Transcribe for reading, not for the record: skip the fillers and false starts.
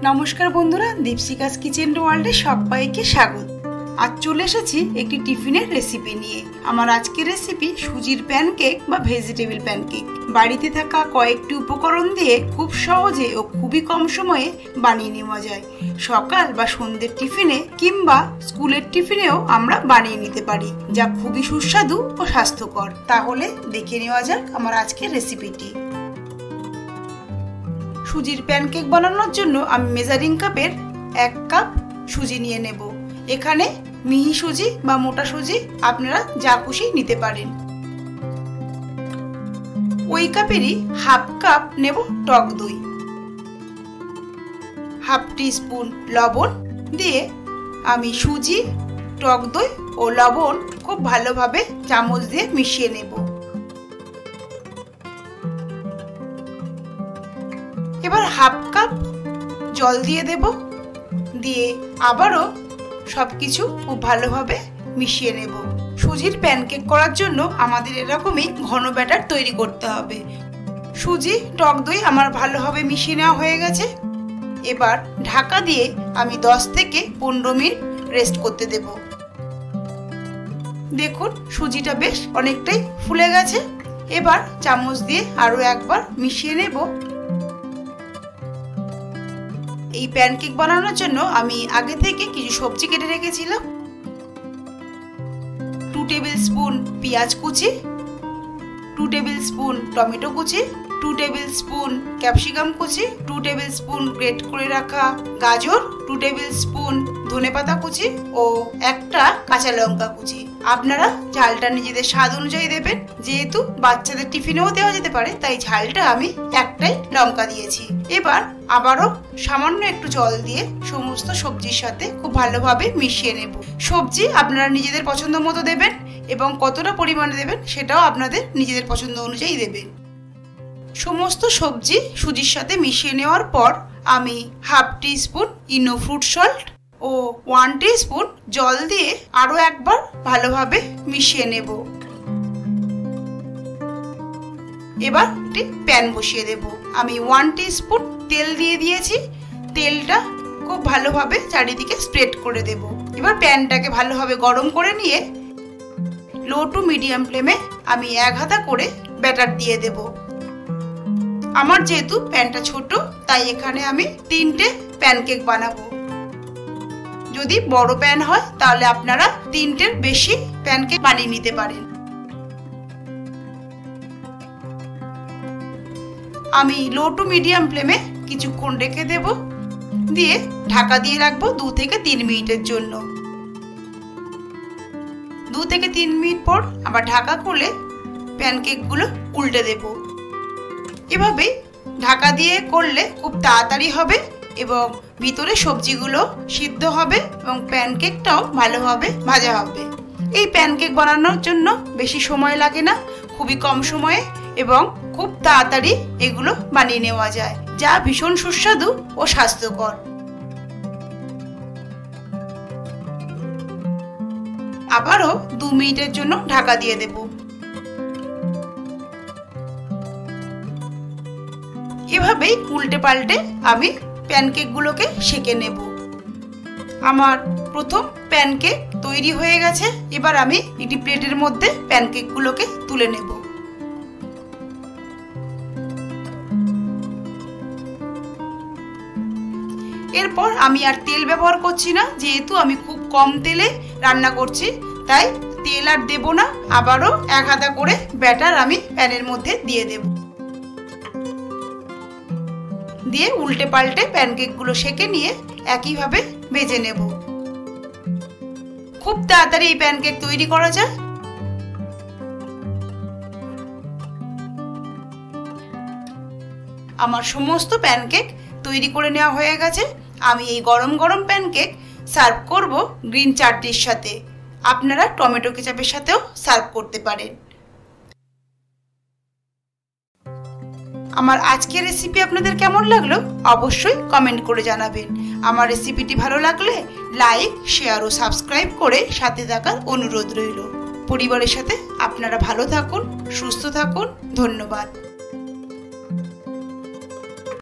নমস্কার বন্ধুরা, দীপশিকাস কিচেন ওয়ার্ল্ডে সবাইকে স্বাগত। আজ চলে এসেছি একটি টিফিনের রেসিপি নিয়ে। আমার আজকের রেসিপি সুজির প্যানকেক বা ভেজিটেবল প্যানকেক। বাড়িতে থাকা কয়েকটি উপকরণ দিয়ে খুব সহজে ও খুবই কম সময়ে বানিয়ে নেওয়া যায়। সকাল বা সন্ধ্যের টিফিনে কিংবা স্কুলের টিফিনেও আমরা বানিয়ে নিতে পারি, যা খুবই সুস্বাদু ও স্বাস্থ্যকর। তাহলে দেখে নেওয়া যাক আমার আজকের রেসিপিটি। সুজির প্যানকেক বানানোর জন্য আমি মেজারিং কাপের 1 কাপ সুজি নিয়ে নেব। এখানে মিহি সুজি বা মোটা সুজি আপনারা যা খুশি নিতে পারেন। ওই কাপেরই হাফ কাপ নেব টক দই, হাফ টিস্পুন লবণ দিয়ে আমি সুজি, টক দই ও লবণ খুব ভালোভাবে চামচ দিয়ে মিশিয়ে নেব। এবার হাফ কাপ জল দিয়ে দেব, দিয়ে আবারও সবকিছু খুব ভালোভাবে মিশিয়ে নেব। সুজির প্যানকেক করার জন্য আমাদের এরকমই ঘন ব্যাটার তৈরি করতে হবে। সুজি, টক দই আমার ভালোভাবে মিশিয়ে নেওয়া হয়ে গেছে। এবার ঢাকা দিয়ে আমি 10 থেকে 15 মিনিট রেস্ট করতে দেব। দেখুন সুজিটা বেশ অনেকটাই ফুলে গেছে। এবার চামচ দিয়ে আরো একবার মিশিয়ে নেব। এই প্যানকেক বানানোর জন্য আমি আগে থেকে কিছু সবজি কেটে রেখেছিলাম। 2 টেবিল স্পুন পেঁয়াজ কুচি, 2 টেবিল স্পুন টমেটো কুচি, 2 টেবিল স্পুন ক্যাপসিকাম কুচি, 2 টেবিল স্পুন গ্রেট করে রাখা গাজর, 2 টেবিল স্পুন ধনেপাতা কুচি ও একটা কাঁচা লঙ্কা কুচি। আপনারা ঝালটা নিজেদের স্বাদ অনুযায়ী দেবেন। যেহেতু বাচ্চাদের টিফিনেও দেওয়া যেতে পারে, তাই ঝালটা আমি একটাই লঙ্কা দিয়েছি। এবার আবারও সামান্য একটু জল দিয়ে সমস্ত সবজির সাথে খুব ভালোভাবে মিশিয়ে নেব। সবজি আপনারা নিজেদের পছন্দ মতো দেবেন এবং কতটা পরিমাণে দেবেন সেটাও আপনাদের নিজেদের পছন্দ অনুযায়ী দেবেন। সমস্ত সবজি সুজির সাথে মিশিয়ে নেওয়ার পর আমি half teaspoon Eno fruit salt ও 1 টিস্পুন জল দিয়ে আরো একবার ভালোভাবে মিশিয়ে নেব। এবার একটি প্যান বসিয়ে দেব। আমি 1 টিস্পুন তেল দিয়ে দিয়েছি। তেলটা খুব ভালোভাবে চারিদিকে স্প্রেড করে দেব। এবার প্যানটাকে ভালোভাবে গরম করে নিয়ে লো টু মিডিয়াম ফ্লেমে আমি 1 হাতা করে ব্যাটার দিয়ে দেব। আমার যেহেতু প্যানটা ছোট, তাই এখানে আমি 3টে প্যানকেক বানাবো। যদি বড় প্যান হয় তাহলে আপনারা 3টের বেশি প্যানকেক বানিয়ে নিতে পারেন। আমি লো টু মিডিয়াম ফ্লেমে কিছুক্ষণ রেখে দেব, দিয়ে ঢাকা দিয়ে রাখবো 2 থেকে 3 মিনিটের জন্য। 2 থেকে 3 মিনিট পর আবার ঢাকা খুলে প্যানকেকগুলো উল্টে দেব। এভাবে ঢাকা দিয়ে করলে খুব তাড়াতাড়ি হবে এবং ভিতরে সবজিগুলো সিদ্ধ হবে এবং প্যানকেকটাও ভালোভাবে ভাজা হবে। এই প্যানকেক বানানোর জন্য বেশি সময় লাগে না, খুবই কম সময়ে এবং খুব তাড়াতাড়ি এগুলো বানিয়ে নেওয়া যায়, যা ভীষণ সুস্বাদু ও স্বাস্থ্যকর। আবারও 2 মিনিটের জন্য ঢাকা দিয়ে দেব। এভাবেই উল্টে পাল্টে আমি প্যানকেকগুলোকে সেঁকে নেব। আমার প্রথম প্যানকেক তৈরি হয়ে গেছে। এবার আমি একটি প্লেটের মধ্যে প্যানকেকগুলোকে তুলে নেব। এরপর আমি আর তেল ব্যবহার করছি না, যেহেতু আমি খুব কম তেলে রান্না করছি, তাই তেল আর দেব না। আবারও 1 হাতা করে ব্যাটার আমি প্যানের মধ্যে দিয়ে দেব। দিয়ে উল্টে পাল্টে প্যানকেকগুলো সেঁকে নিয়ে একইভাবে ভেজে নেব। খুব তাড়াতাড়ি এই প্যানকেক তৈরি করা যায়। আমার সমস্ত প্যানকেক তৈরি করে নেওয়া হয়ে গেছে। আমি এই গরম গরম প্যানকেক সার্ভ করব গ্রিন চাটনির সাথে। আপনারা টমেটো কেচাপের সাথেও সার্ভ করতে পারেন। আমার আজকের রেসিপি আপনাদের কেমন লাগলো অবশ্যই কমেন্ট করে জানাবেন। আমার রেসিপিটি ভালো লাগলে লাইক, শেয়ার ও সাবস্ক্রাইব করে সাথে থাকার অনুরোধ রইল। পরিবারের সাথে আপনারা ভালো থাকুন, সুস্থ থাকুন। ধন্যবাদ।